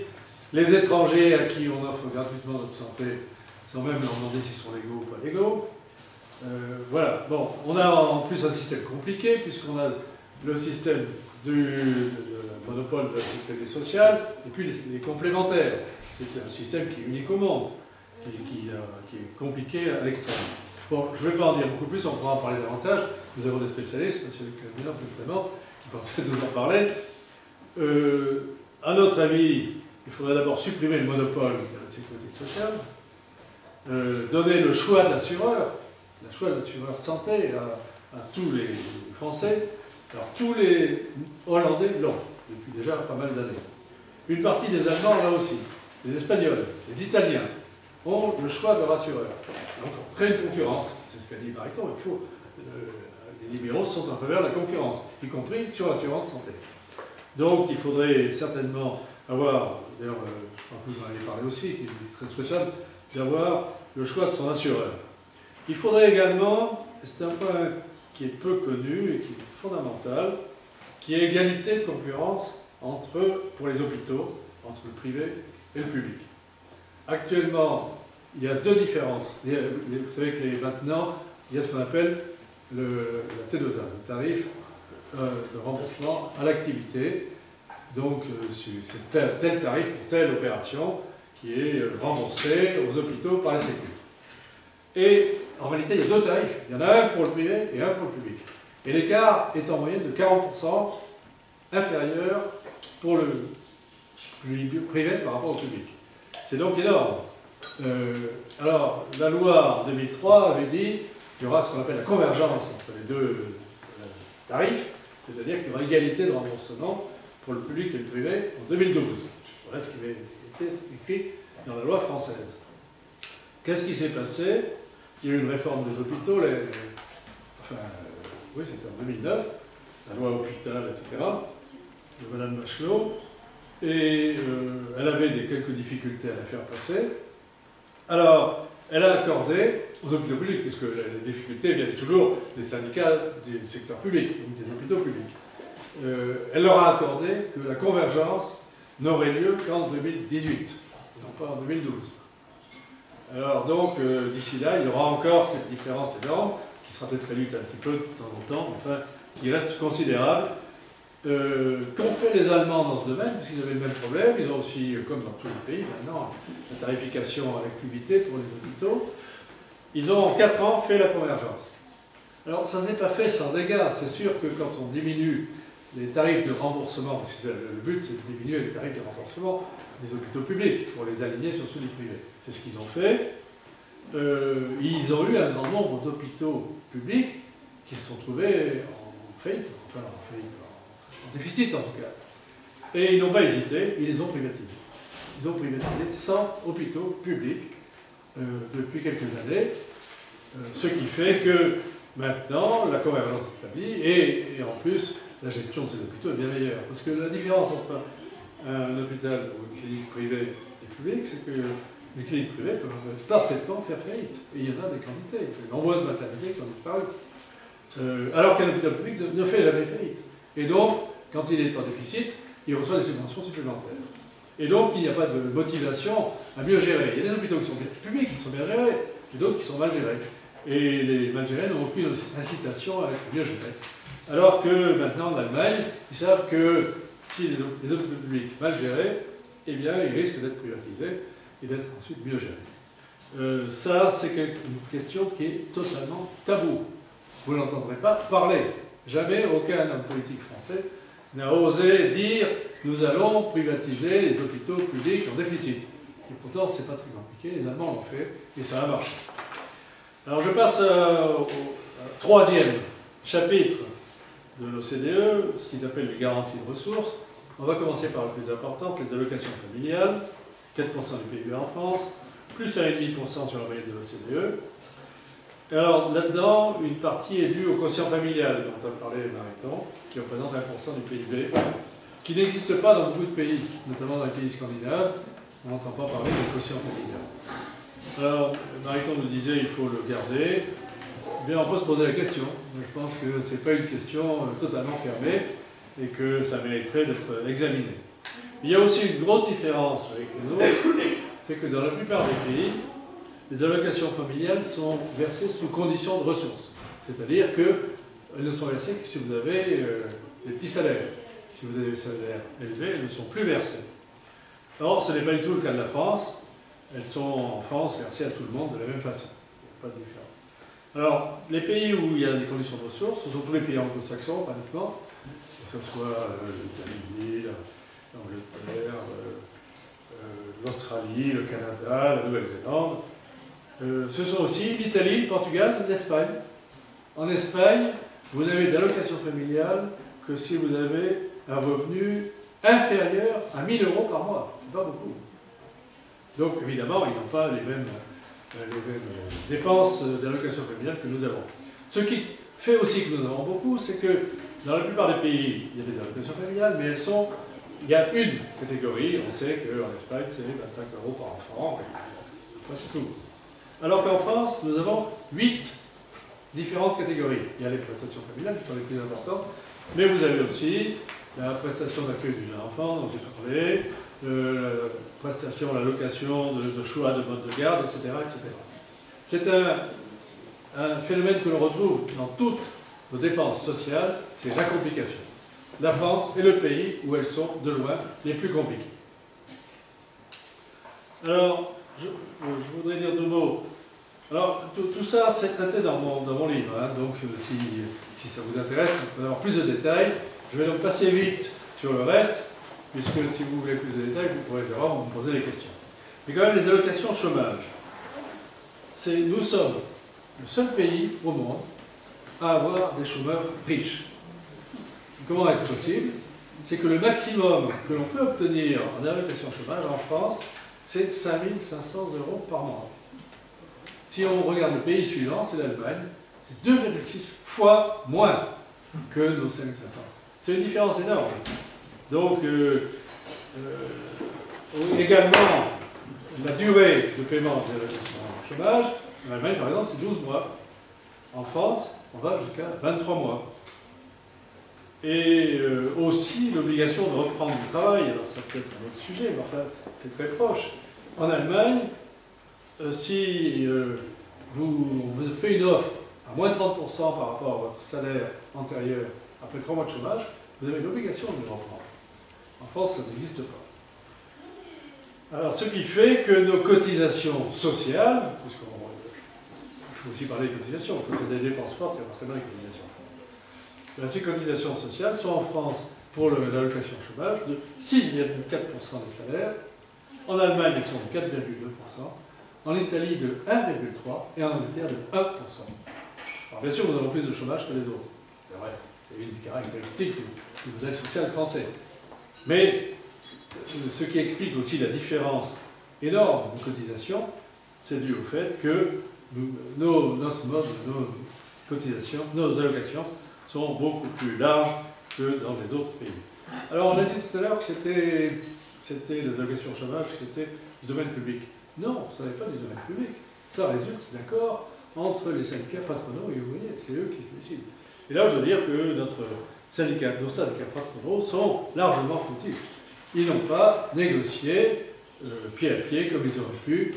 les étrangers à qui on offre gratuitement notre santé, sans même leur demander s'ils sont légaux ou pas légaux. Voilà, bon, on a en plus un système compliqué, puisqu'on a le système du monopole de la sécurité sociale, et puis les complémentaires. C'est un système qui est unique au monde, qui est compliqué à l'extrême. Bon, je ne vais pas en dire beaucoup plus, on pourra en parler davantage. Nous avons des spécialistes, M. Camillard notamment, qui peuvent peut-être nous en parler. À notre avis, il faudrait d'abord supprimer le monopole de la sécurité sociale, donner le choix de l'assureur santé à tous les Français. Alors tous les Hollandais l'ont, depuis déjà pas mal d'années. Une partie des Allemands là aussi, les Espagnols, les Italiens ont le choix de leur assureur. Donc on crée une concurrence, c'est ce qu'a dit Mariton, il faut, les libéraux sont en faveur de la concurrence, y compris sur l'assurance santé. Donc il faudrait certainement avoir, d'ailleurs je crois que vous en avez parlé aussi, qu'il est très souhaitable d'avoir le choix de son assureur. Il faudrait également, c'est un point qui est peu connu et qui est fondamental, qui est égalité de concurrence pour les hôpitaux, entre le privé et le public. Actuellement, il y a deux différences. Vous savez que maintenant, il y a ce qu'on appelle la T2A, le tarif de remboursement à l'activité. Donc, c'est tel tarif pour telle opération qui est remboursé aux hôpitaux par la Sécu. Et en réalité, il y a deux tarifs. Il y en a un pour le privé et un pour le public. Et l'écart est en moyenne de 40% inférieur pour le privé par rapport au public. C'est donc énorme. Alors, la loi en 2003 avait dit qu'il y aura ce qu'on appelle la convergence entre les deux tarifs, c'est-à-dire qu'il y aura égalité de remboursement pour le public et le privé en 2012. Voilà ce qui avait été écrit dans la loi française. Qu'est-ce qui s'est passé? Il y a eu une réforme des hôpitaux, oui, c'était en 2009, la loi hôpital, etc., de Mme Bachelot, et elle avait quelques difficultés à la faire passer. Alors, elle a accordé aux hôpitaux publics, puisque les difficultés viennent toujours des syndicats du secteur public, donc des hôpitaux publics. Elle leur a accordé que la convergence n'aurait lieu qu'en 2018, non pas en 2012. Alors donc, d'ici là, il y aura encore cette différence énorme, qui sera peut-être réduite un petit peu de temps en temps, mais enfin, qui reste considérable. Qu'ont fait les Allemands dans ce domaine? Parce qu'ils avaient le même problème. Ils ont aussi, comme dans tous les pays maintenant, la tarification à l'activité pour les hôpitaux. Ils ont en 4 ans fait la convergence. Alors ça ne s'est pas fait sans dégâts. C'est sûr que quand on diminue les tarifs de remboursement, parce que le but c'est de diminuer les tarifs de remboursement des hôpitaux publics pour les aligner sur ceux du privé. C'est ce qu'ils ont fait. Ils ont eu un grand nombre d'hôpitaux publics qui se sont trouvés en faillite, en déficit en tout cas. Et ils n'ont pas hésité, ils les ont privatisés. Ils ont privatisé 100 hôpitaux publics depuis quelques années, ce qui fait que maintenant la convergence s'établit et en plus la gestion de ces hôpitaux est bien meilleure. Parce que la différence entre un hôpital ou une clinique privée et publique, c'est que les cliniques privées peuvent parfaitement faire faillite. Et il y en a des quantités, il y a de nombreuses maternités qui ont disparu. Alors qu'un hôpital public ne fait jamais faillite. Et donc, quand il est en déficit, il reçoit des subventions supplémentaires. Et donc, il n'y a pas de motivation à mieux gérer. Il y a des hôpitaux qui sont publics, qui sont bien gérés, et d'autres qui sont mal gérés. Et les mal gérés n'ont aucune incitation à être mieux gérés. Alors que maintenant, en Allemagne, ils savent que si les hôpitaux publics mal gérés, eh bien, ils risquent d'être privatisés et d'être ensuite mieux gérés. Ça, c'est une question qui est totalement taboue. Vous n'entendrez pas parler. Jamais aucun homme politique français n'a osé dire « nous allons privatiser les hôpitaux publics en déficit ». Et pourtant, ce n'est pas très compliqué, les Allemands l'ont fait et ça a marché. Alors je passe au troisième chapitre de l'OCDE, ce qu'ils appellent les garanties de ressources. On va commencer par le plus important, les allocations familiales, 4% du PIB en France, plus 1,5% sur la moyenne de l'OCDE. Alors là-dedans, une partie est due au quotient familial, dont a parlé Mariton, qui représente 1% du PIB, qui n'existe pas dans beaucoup de pays, notamment dans les pays scandinaves. On n'entend pas parler du quotient familial. Alors, Mariton nous disait qu'il faut le garder. Eh bien, on peut se poser la question. Je pense que ce n'est pas une question totalement fermée et que ça mériterait d'être examiné. Il y a aussi une grosse différence avec les autres, c'est que dans la plupart des pays, les allocations familiales sont versées sous condition de ressources. C'est-à-dire qu'elles ne sont versées que si vous avez des petits salaires. Si vous avez des salaires élevés, elles ne sont plus versées. Or, ce n'est pas du tout le cas de la France. Elles sont en France versées à tout le monde de la même façon. Pas de différence. Alors, les pays où il y a des conditions de ressources, ce sont tous les pays anglo-saxons, pratiquement, que ce soit l'Italie, l'Angleterre, l'Australie, le Canada, la Nouvelle-Zélande. Ce sont aussi l'Italie, le Portugal, l'Espagne. En Espagne, vous n'avez d'allocation familiale que si vous avez un revenu inférieur à 1 000 € par mois. C'est pas beaucoup. Donc, évidemment, ils n'ont pas les mêmes dépenses d'allocation familiale que nous avons. Ce qui fait aussi que nous avons beaucoup, c'est que Dans la plupart des pays, il y a des allocations familiales, mais il y a une catégorie. On sait qu'en Espagne, c'est 25 € par enfant. C'est tout. Alors qu'en France, nous avons 8 différentes catégories. Il y a les prestations familiales qui sont les plus importantes, mais vous avez aussi la prestation d'accueil du jeune enfant, dont j'ai parlé, la prestation, l'allocation de choix de mode de garde, etc. etc. C'est un phénomène que l'on retrouve dans toutes nos dépenses sociales, c'est la complication. La France est le pays où elles sont, de loin, les plus compliquées. Alors, je voudrais dire 2 mots. Alors, tout ça, c'est traité dans mon livre, hein, donc si ça vous intéresse, vous pouvez avoir plus de détails. Je vais donc passer vite sur le reste, puisque si vous voulez plus de détails, vous pourrez vraiment me poser les questions. Mais quand même, les allocations chômage, nous sommes le seul pays au monde à avoir des chômeurs riches. Comment est-ce possible? C'est que le maximum que l'on peut obtenir en allocation chômage en France, c'est 5 500 € par mois. Si on regarde le pays suivant, c'est l'Allemagne, c'est 2,6 fois moins que nos 5 500. C'est une différence énorme. Donc, également, la durée de paiement des allocations chômage, en Allemagne, par exemple, c'est 12 mois. En France, on va jusqu'à 23 mois. Et aussi l'obligation de reprendre du travail. Alors, ça peut être un autre sujet, mais enfin, c'est très proche. En Allemagne, si vous faites une offre à moins 30% par rapport à votre salaire antérieur après 3 mois de chômage, vous avez l'obligation de le reprendre. En France, ça n'existe pas. Alors, ce qui fait que nos cotisations sociales, puisqu'il faut aussi parler des cotisations, quand il y a des dépenses fortes, il y a forcément des cotisations fortes. Ces cotisations sociales sont en France, pour l'allocation chômage, de 6,4% des salaires. En Allemagne, elles sont de 4,2%. En Italie, de 1,3%. Et en Angleterre, de 1%. Alors, bien sûr, nous avons plus de chômage que les autres. C'est vrai, c'est une des caractéristiques du modèle social français. Mais ce qui explique aussi la différence énorme de cotisation, c'est dû au fait que notre mode, nos cotisations, nos allocations sont beaucoup plus larges que dans les autres pays. Alors on a dit tout à l'heure que c'était les allocations chômage, c'était du domaine public. Non, ça n'est pas du domaine public. Ça résulte d'accords entre les syndicats patronaux et ouvriers. C'est eux qui se décident. Et là, je veux dire que nos syndicats patronaux sont largement fautifs. Ils n'ont pas négocié pied à pied comme ils auraient pu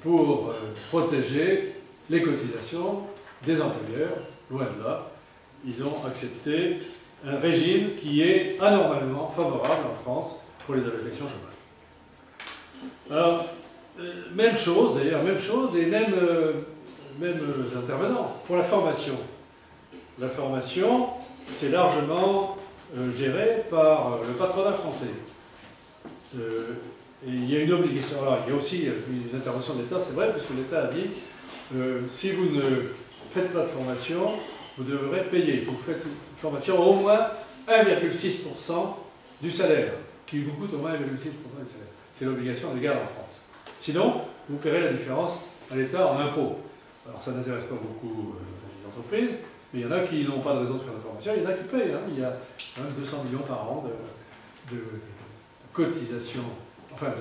pour protéger les cotisations des employeurs, loin de là. Ils ont accepté un régime qui est anormalement favorable en France pour les allocations chômage. Alors, même chose d'ailleurs, même chose, et même intervenants pour la formation. La formation, c'est largement géré par le patronat français. Et il y a une obligation, alors il y a aussi une intervention de l'État, c'est vrai, puisque l'État a dit si vous ne faites pas de formation, vous devrez payer. Il faut que vous faites une formation au moins 1,6% du salaire, qui vous coûte au moins 1,6% du salaire. C'est l'obligation légale en France. Sinon, vous paierez la différence à l'État en impôts. Alors ça n'intéresse pas beaucoup les entreprises, mais il y en a qui n'ont pas de raison de faire de formation, il y en a qui payent. Hein. Il y a quand même 200 millions par an de cotisations, enfin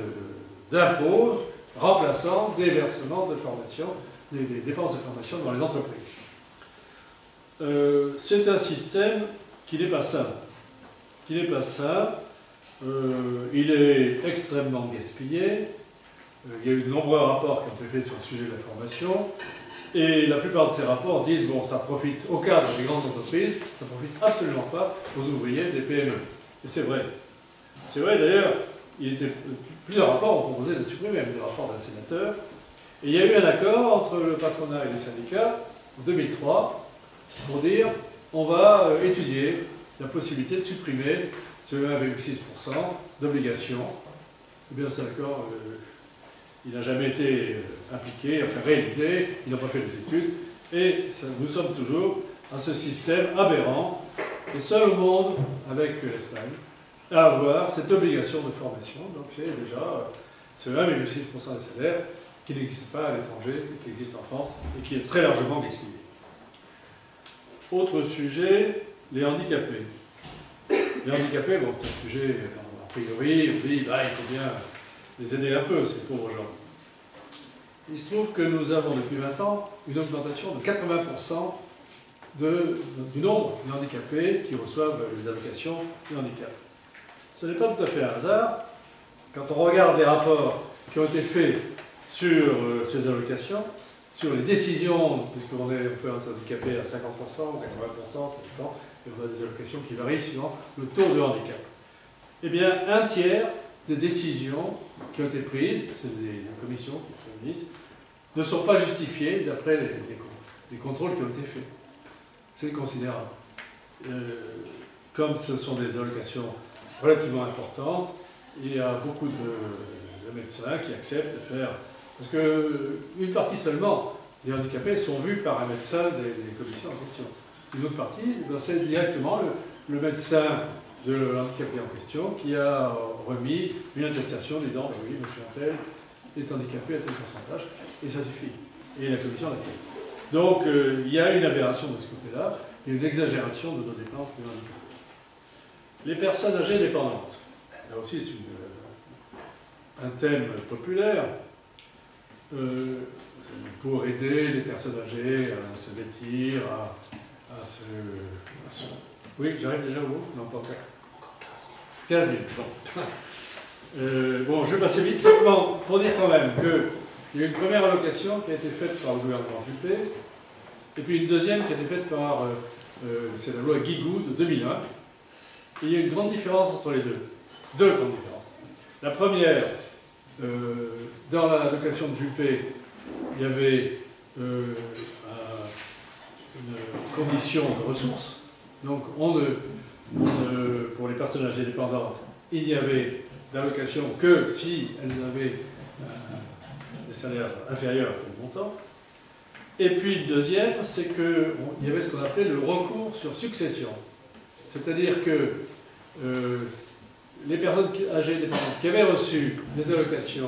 d'impôts remplaçant des versements de formation, des dépenses de formation dans les entreprises. C'est un système qui n'est pas sain. Il est extrêmement gaspillé. Il y a eu de nombreux rapports qui ont été faits sur le sujet de la formation. Et la plupart de ces rapports disent bon, ça profite au cadre des grandes entreprises, ça ne profite absolument pas aux ouvriers des PME. Et c'est vrai. C'est vrai d'ailleurs, plusieurs rapports ont proposé de supprimer, même le rapport d'un sénateur. Et il y a eu un accord entre le patronat et les syndicats en 2003 pour dire on va étudier la possibilité de supprimer ce 1,6% d'obligation. Eh bien, cet accord, il n'a jamais été appliqué, enfin réalisé, ils n'ont pas fait les études, et nous sommes toujours à ce système aberrant, et seul au monde, avec l'Espagne, à avoir cette obligation de formation. Donc c'est déjà ce 1,6% des salaires qui n'existe pas à l'étranger, qui existe en France, et qui est très largement gaspillé. Autre sujet, les handicapés. Les handicapés, bon, c'est un sujet, a priori, on dit, bah, il faut bien les aider un peu, ces pauvres gens. Il se trouve que nous avons depuis 20 ans une augmentation de 80% du nombre de handicapés qui reçoivent les allocations de handicap. Ce n'est pas tout à fait un hasard. Quand on regarde les rapports qui ont été faits sur ces allocations, sur les décisions, puisqu'on peut être handicapé à 50% ou 80%, ça dépend, et on a des allocations qui varient suivant le taux de handicap. Eh bien, un tiers des décisions qui ont été prises, c'est des commissions qui se réunissent, ne sont pas justifiées d'après les contrôles qui ont été faits. C'est considérable. Comme ce sont des allocations relativement importantes, il y a beaucoup de médecins qui acceptent de faire... Parce qu'une partie seulement des handicapés sont vus par un médecin des commissions en question. Une autre partie, c'est directement le médecin de l'handicapé en question qui a remis une attestation disant « oui, monsieur Intel est handicapé à tel pourcentage » et ça suffit. Et la commission l'accepte. Donc il y a une aberration de ce côté-là, et une exagération de nos dépenses de handicap. Les personnes âgées dépendantes. Là aussi, c'est un thème populaire. Pour aider les personnes âgées à se vêtir, à se... Oui, j'arrive déjà au bout? Non, pas encore. 15 minutes, bon. Bon, je vais passer vite, simplement pour dire quand même qu'il y a une première allocation qui a été faite par le gouvernement Juppé, et puis une deuxième qui a été faite par, c'est la loi Guigou de 2001. Et il y a une grande différence entre les deux. Deux grandes différences. La première, dans l'allocation de Juppé, il y avait une condition de ressources. Donc, pour les personnes âgées dépendantes, il n'y avait d'allocation que si elles avaient des salaires inférieurs à tel montant. Et puis, le deuxième, c'est qu'il y avait ce qu'on appelait le recours sur succession. C'est-à-dire que les personnes âgées dépendantes qui avaient reçu des allocations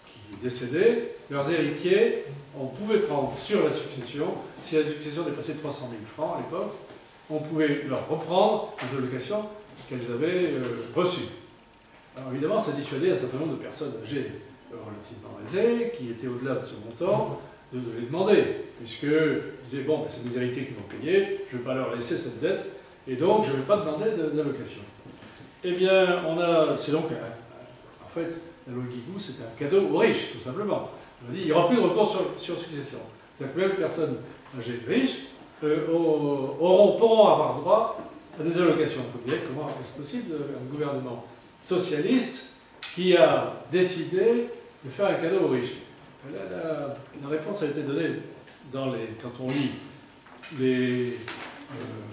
qui décédaient, leurs héritiers, on pouvait prendre sur la succession, si la succession dépassait 300 000 francs à l'époque, on pouvait leur reprendre les allocations qu'elles avaient reçues. Alors évidemment, ça dissuadait un certain nombre de personnes âgées relativement aisées, qui étaient au-delà de ce montant, de les demander, puisqu'ils disaient, bon, c'est mes héritiers qui vont payer, je ne vais pas leur laisser cette dette, et donc je ne vais pas demander d'allocation. Eh bien, c'est donc, en fait, la loi Guigou, c'était un cadeau aux riches, tout simplement. On a dit, il n'y aura plus de recours sur succession. C'est-à-dire que même les personnes âgées riches pourront avoir droit à des allocations. On peut dire comment est-ce possible un gouvernement socialiste qui a décidé de faire un cadeau aux riches. La réponse a été donnée quand on lit les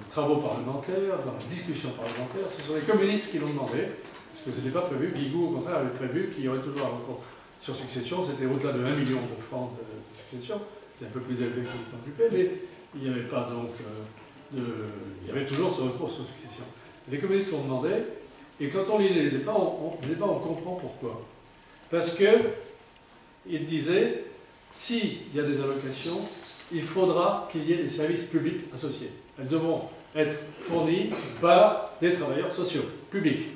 travaux parlementaires, dans la discussion parlementaire. Ce sont les communistes qui l'ont demandé, parce que ce n'était pas prévu. Guigou, au contraire, avait prévu qu'il y aurait toujours un recours sur succession. C'était au-delà de 1 million de francs de succession. C'était un peu plus élevé que le temps du Juppé, mais il n'y avait pas donc il y avait toujours ce recours sur succession. Les communistes l'ont demandé, et quand on lit les débats, on comprend pourquoi. Parce qu'ils disaient, s'il y a des allocations, il faudra qu'il y ait des services publics associés. Elles devront être fournies par des travailleurs sociaux, publics.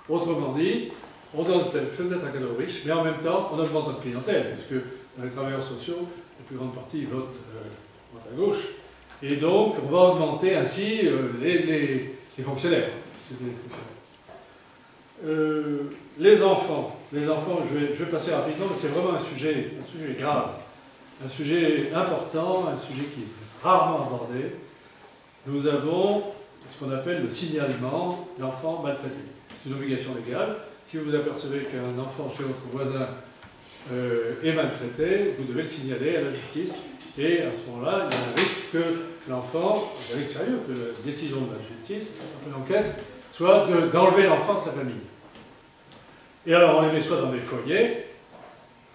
Autrement dit, on donne peut-être un cadeau aux riches, mais en même temps, on augmente notre clientèle, puisque dans les travailleurs sociaux, la plus grande partie vote à gauche. Et donc, on va augmenter ainsi les fonctionnaires. Les enfants, je vais passer rapidement, mais c'est vraiment un sujet grave, un sujet important, un sujet qui est rarement abordé. Nous avons ce qu'on appelle le signalement d'enfants maltraités. C'est une obligation légale. Si vous vous apercevez qu'un enfant chez votre voisin est maltraité, vous devez le signaler à la justice. Et à ce moment-là, il y a un risque que l'enfant, un risque sérieux, que la décision de la justice, après l'enquête, soit d'enlever l'enfant de sa famille. Et alors, on les met soit dans des foyers,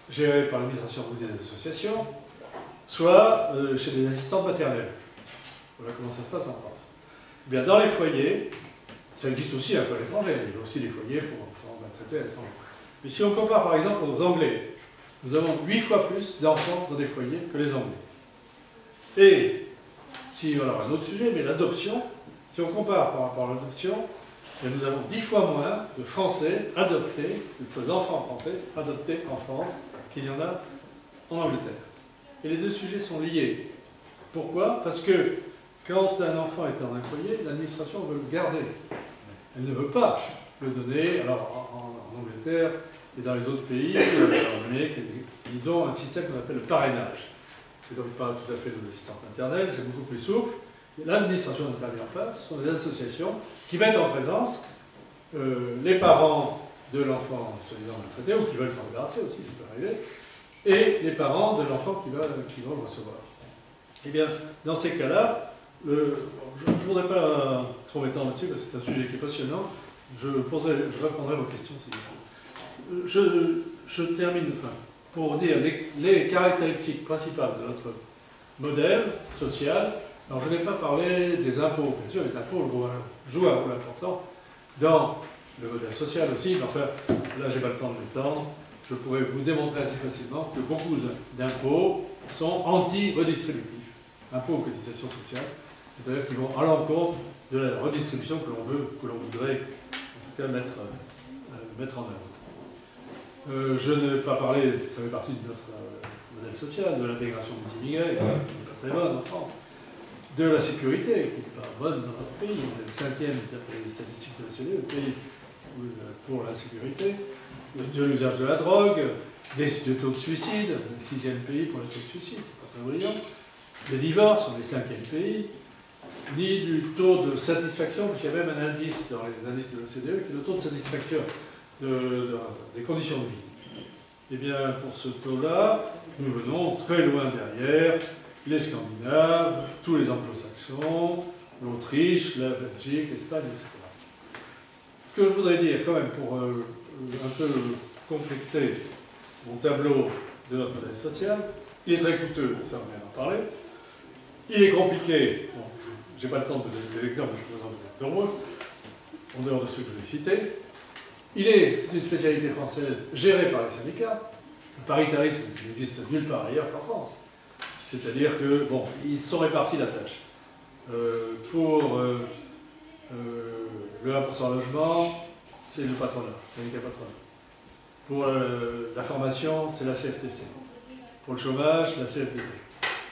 gérés par l'administration ou des associations, soit chez des assistantes maternelles. Voilà comment ça se passe en France. Eh bien, dans les foyers, ça existe aussi un peu à l'étranger, il y a aussi des foyers pour enfants maltraités à l'étranger. Mais si on compare par exemple aux Anglais, nous avons 8 fois plus d'enfants dans des foyers que les Anglais. Et, si, alors un autre sujet, mais l'adoption, Si on compare par rapport à l'adoption, nous avons 10 fois moins de Français adoptés, d'enfants français adoptés en France qu'il y en a en Angleterre. Et les deux sujets sont liés. Pourquoi? Parce que quand un enfant est en un foyer, l'administration veut le garder. Elle ne veut pas le donner. Alors en Angleterre et dans les autres pays, en Amérique, ils ont un système qu'on appelle le parrainage. C'est donc pas tout à fait de l'assistance maternelle, c'est beaucoup plus souple. L'administration n'intervient pas, ce sont des associations qui mettent en présence les parents de l'enfant soi-disant maltraité, ou qui veulent s'en débarrasser aussi, ça peut arriver, et les parents de l'enfant qui vont le recevoir. Eh bien, dans ces cas-là, je ne voudrais pas trop m'étendre là-dessus, parce que c'est un sujet qui est passionnant. Je répondrai à vos questions si vous voulez. Je termine pour dire les caractéristiques principales de notre modèle social. Alors, je n'ai pas parlé des impôts. Bien sûr, les impôts jouent un rôle important dans le modèle social aussi, mais enfin, là, je n'ai pas le temps de m'étendre. Je pourrais vous démontrer assez facilement que beaucoup d'impôts sont anti-redistributifs. Impôts aux cotisations sociales, c'est-à-dire qu'ils vont à l'encontre de la redistribution que l'on voudrait, en tout cas, mettre en œuvre. Je n'ai pas parlé, ça fait partie de notre modèle social, de l'intégration des immigrés, qui n'est pas très bonne en France, de la sécurité, qui n'est pas bonne dans notre pays. On est le 5e, d'après les statistiques de l'OCDE, le pays pour la sécurité, de l'usage de la drogue, des taux de suicide, le 6e pays pour les taux de suicide, c'est pas très brillant, des divorces, on est le 5e pays, ni du taux de satisfaction, parce qu'il y a même un indice dans les indices de l'OCDE, qui est le taux de satisfaction des conditions de vie. Eh bien, pour ce taux-là, nous venons très loin derrière les Scandinaves, tous les anglo-saxons, l'Autriche, la Belgique, l'Espagne, etc. Ce que je voudrais dire quand même pour un peu compléter mon tableau de notre modèle social, il est très coûteux, ça on vient d'en parler, il est compliqué, bon, je n'ai pas le temps de donner des exemples, mais je vous en donne nombreux, en dehors de ceux que je vais citer. C'est une spécialité française gérée par les syndicats. Le paritarisme, ça n'existe nulle part ailleurs qu'en France. C'est-à-dire que, bon, ils se sont répartis la tâche. Pour le 1% logement, c'est le patronat, c'est syndicat patronat. Pour la formation, c'est la CFTC. Pour le chômage, la CFDT.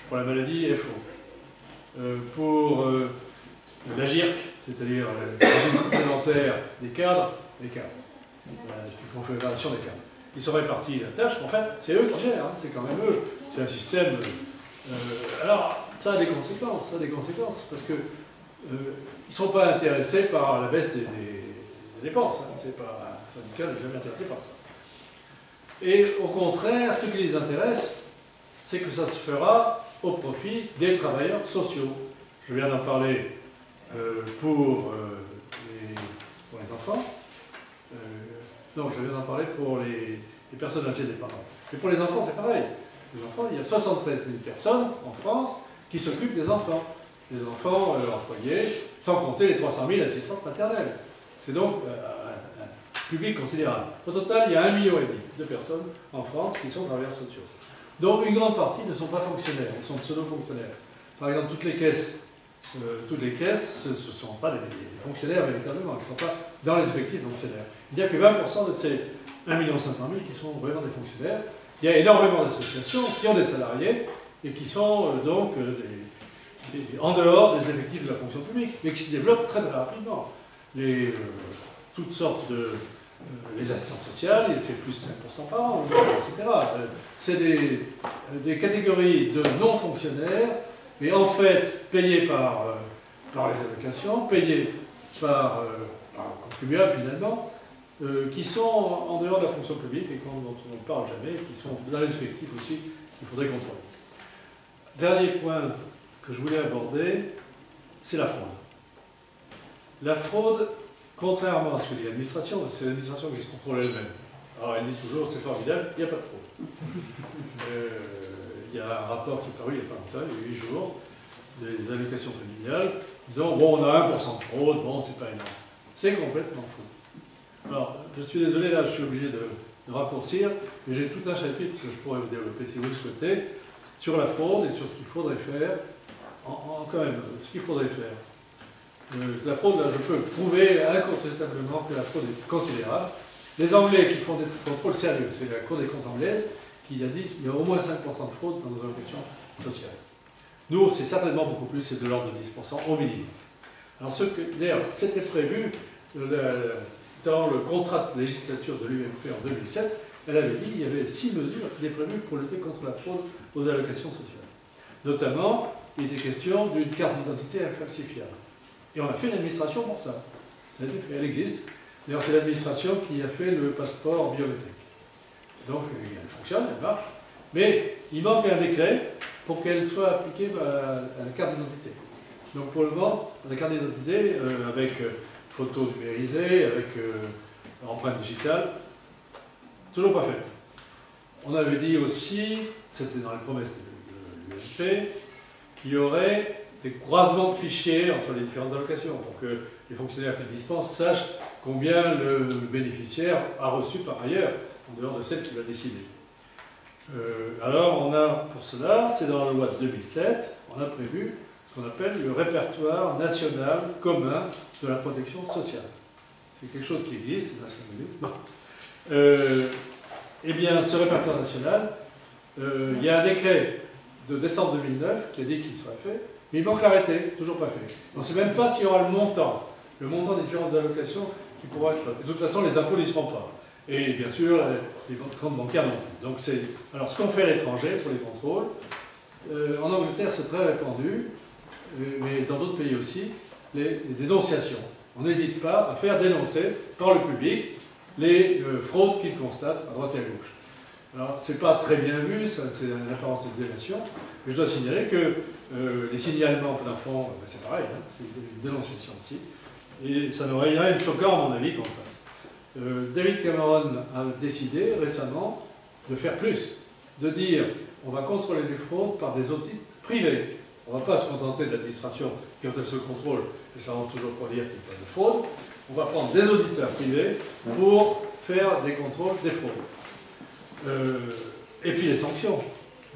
Pour la maladie, FO. Pour la GIRC, c'est-à-dire le régime complémentaire des cadres, la confédération des cadres. Ils sont répartis la tâche, mais enfin, c'est eux qui gèrent, hein, c'est quand même eux. C'est un système. Alors, ça a des conséquences, parce que ils ne sont pas intéressés par la baisse des dépenses. Hein, c'est pas, un syndicat n'est jamais intéressé par ça. Et au contraire, ce qui les intéresse, c'est que ça se fera au profit des travailleurs sociaux. Je viens d'en parler pour les enfants. Non, je viens d'en parler pour les personnes âgées dépendantes. Mais pour les enfants, c'est pareil. Les enfants, il y a 73 000 personnes en France qui s'occupent des enfants. Des enfants en foyer, sans compter les 300 000 assistantes maternelles. C'est donc un public considérable. Au total, il y a 1,5 million de personnes en France qui sont travailleurs sociaux. Donc une grande partie ne sont pas fonctionnaires, ils sont pseudo-fonctionnaires. Par exemple, toutes les caisses, ce ne sont pas des fonctionnaires véritablement, ils ne sont pas dans les effectifs fonctionnaires. Il n'y a que 20% de ces 1,5 million qui sont vraiment des fonctionnaires. Il y a énormément d'associations qui ont des salariés et qui sont donc en dehors des effectifs de la fonction publique, mais qui se développent très très rapidement. Toutes sortes de... les assistantes sociales, c'est plus 5% par an, etc. C'est des catégories de non-fonctionnaires, mais en fait payés par les allocations, payés par le contribuable finalement, qui sont en dehors de la fonction publique et dont on ne parle jamais, qui sont dans les effectifs aussi qu'il faudrait contrôler. Dernier point que je voulais aborder, c'est la fraude. La fraude, contrairement à ce que dit l'administration, c'est l'administration qui se contrôle elle-même. Alors elle dit toujours, c'est formidable, il n'y a pas de fraude. Il y a un rapport qui est paru il n'y a pas longtemps, il y a 8 jours, des allocations familiales, disant, bon, on a 1% de fraude, bon, c'est pas énorme. C'est complètement faux. Alors, je suis désolé, là, je suis obligé de raccourcir, mais j'ai tout un chapitre que je pourrais vous développer si vous le souhaitez, sur la fraude et sur ce qu'il faudrait faire, quand même, ce qu'il faudrait faire. La fraude, là, je peux prouver incontestablement que la fraude est considérable. Les Anglais qui font des contrôles sérieux, c'est la Cour des comptes anglaise qui a dit qu'il y a au moins 5% de fraude dans nos allocations sociales. Nous, c'est certainement beaucoup plus, c'est de l'ordre de 10% au minimum. Alors, d'ailleurs, c'était prévu dans le contrat de législature de l'UMP en 2007, elle avait dit qu'il y avait 6 mesures qui étaient prévues pour lutter contre la fraude aux allocations sociales. Notamment, il était question d'une carte d'identité infalsifiable. Et on a fait une administration pour ça. Ça a été fait, elle existe. D'ailleurs, c'est l'administration qui a fait le passeport biométrique. Donc, elle fonctionne, elle marche. Mais il manque un décret pour qu'elle soit appliquée à la carte d'identité. Donc, pour le moment, la carte d'identité, avec photo numérisée, avec empreinte digitale, toujours pas faite. On avait dit aussi, c'était dans les promesses de l'UMP, qu'il y aurait des croisements de fichiers entre les différentes allocations pour que les fonctionnaires qui dispensent sachent combien le bénéficiaire a reçu par ailleurs, en dehors de celle qu'il a décidé. Alors, on a pour cela, c'est dans la loi de 2007, on a prévu ce qu'on appelle le répertoire national commun de la protection sociale. C'est quelque chose qui existe, là, 5 minutes. Eh bien, ce répertoire national, il y a un décret de décembre 2009 qui a dit qu'il serait fait, mais il manque l'arrêté, toujours pas fait. On ne sait même pas s'il y aura le montant des différentes allocations qui pourront être. De toute façon, les impôts n'y seront pas. Et bien sûr, les comptes bancaires non plus. Donc, alors, ce qu'on fait à l'étranger pour les contrôles, en Angleterre, c'est très répandu, mais dans d'autres pays aussi, les dénonciations. On n'hésite pas à faire dénoncer par le public les fraudes qu'il constate à droite et à gauche. Alors, c'est pas très bien vu, c'est une apparence de délation, mais je dois signaler que les signalements plafonds, c'est pareil, hein, c'est une dénonciation aussi, et ça n'aurait rien de choquant, à mon avis, qu'on fasse. David Cameron a décidé récemment de faire plus, de dire on va contrôler les fraudes par des audits privés. On ne va pas se contenter de l'administration qui, quand elle se contrôle, et ça rend toujours pour dire qu'il n'y a pas de fraude. On va prendre des auditeurs privés pour faire des contrôles des fraudes. Et puis les sanctions.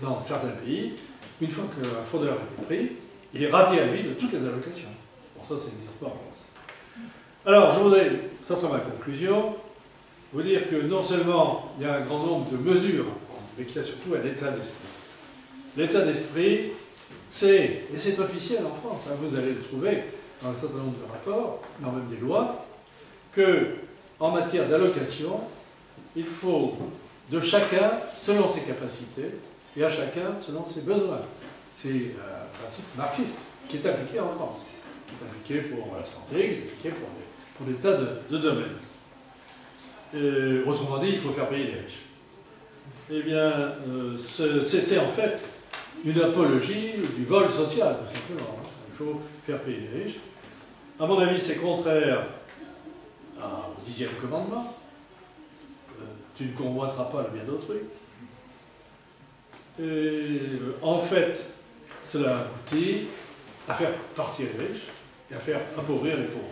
Dans certains pays, une fois qu'un fraudeur a été pris, il est radié à vie de toutes les allocations. Bon, ça, ça n'existe pas en France. Alors, je voudrais, ça sera ma conclusion, vous dire que non seulement il y a un grand nombre de mesures, mais qu'il y a surtout un état d'esprit. L'état d'esprit, c'est, et c'est officiel en France, hein, vous allez le trouver dans un certain nombre de rapports, dans même des lois, que en matière d'allocation, il faut de chacun selon ses capacités et à chacun selon ses besoins. C'est un principe marxiste qui est appliqué en France, qui est appliqué pour la santé, qui est appliqué pour des tas de domaines. Autrement dit, il faut faire payer les riches. Eh bien, c'était en fait une apologie du vol social, tout simplement. Il faut faire payer les riches. À mon avis, c'est contraire au 10e commandement. Tu ne convoiteras pas le bien d'autrui. En fait, cela aboutit à faire partir les riches et à faire appauvrir les pauvres.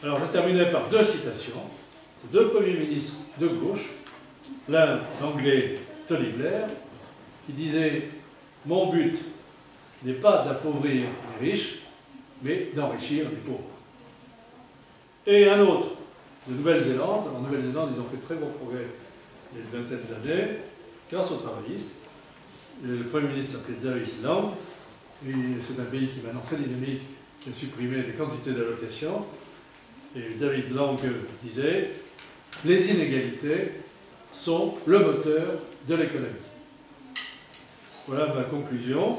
Alors, je terminerai par deux citations de deux premiers ministres de gauche, l'un, l'anglais Tony Blair, qui disait « Mon but n'est pas d'appauvrir les riches, mais d'enrichir les pauvres. » Et un autre, de Nouvelle-Zélande. En Nouvelle-Zélande, ils ont fait très bons progrès il y a une vingtaine d'années, grâce aux travaillistes. Le Premier ministre s'appelait David Lang, et c'est un pays qui est maintenant très dynamique, qui a supprimé des quantités d'allocations. Et David Lang disait « Les inégalités sont le moteur de l'économie. » Voilà ma conclusion.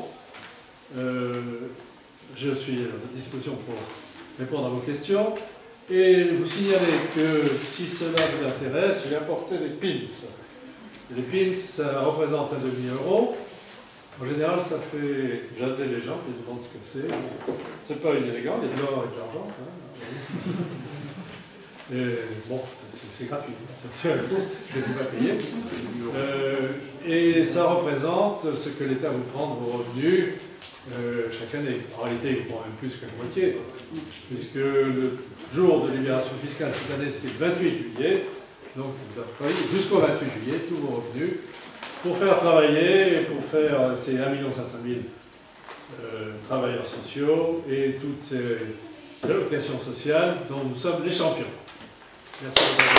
Je suis à votre disposition pour répondre à vos questions. Et vous signaler que si cela vous intéresse, j'ai apporté des pins. Les pins, ça représente un demi-euro. En général, ça fait jaser les gens, ils demandent ce que c'est. C'est pas inélégant, il y a de l'or et de l'argent. Hein. Bon, c'est gratuit, je ne vais pas payer. Et ça représente ce que l'État vous prend de vos revenus chaque année. En réalité, il vous prend même plus que la moitié, puisque le jour de libération fiscale cette année, c'était le 28 juillet. Donc, vous avez payé jusqu'au 28 juillet tous vos revenus pour faire travailler, pour faire ces 1 500 000 travailleurs sociaux et toutes ces l'allocation sociale dont nous sommes les champions. Merci.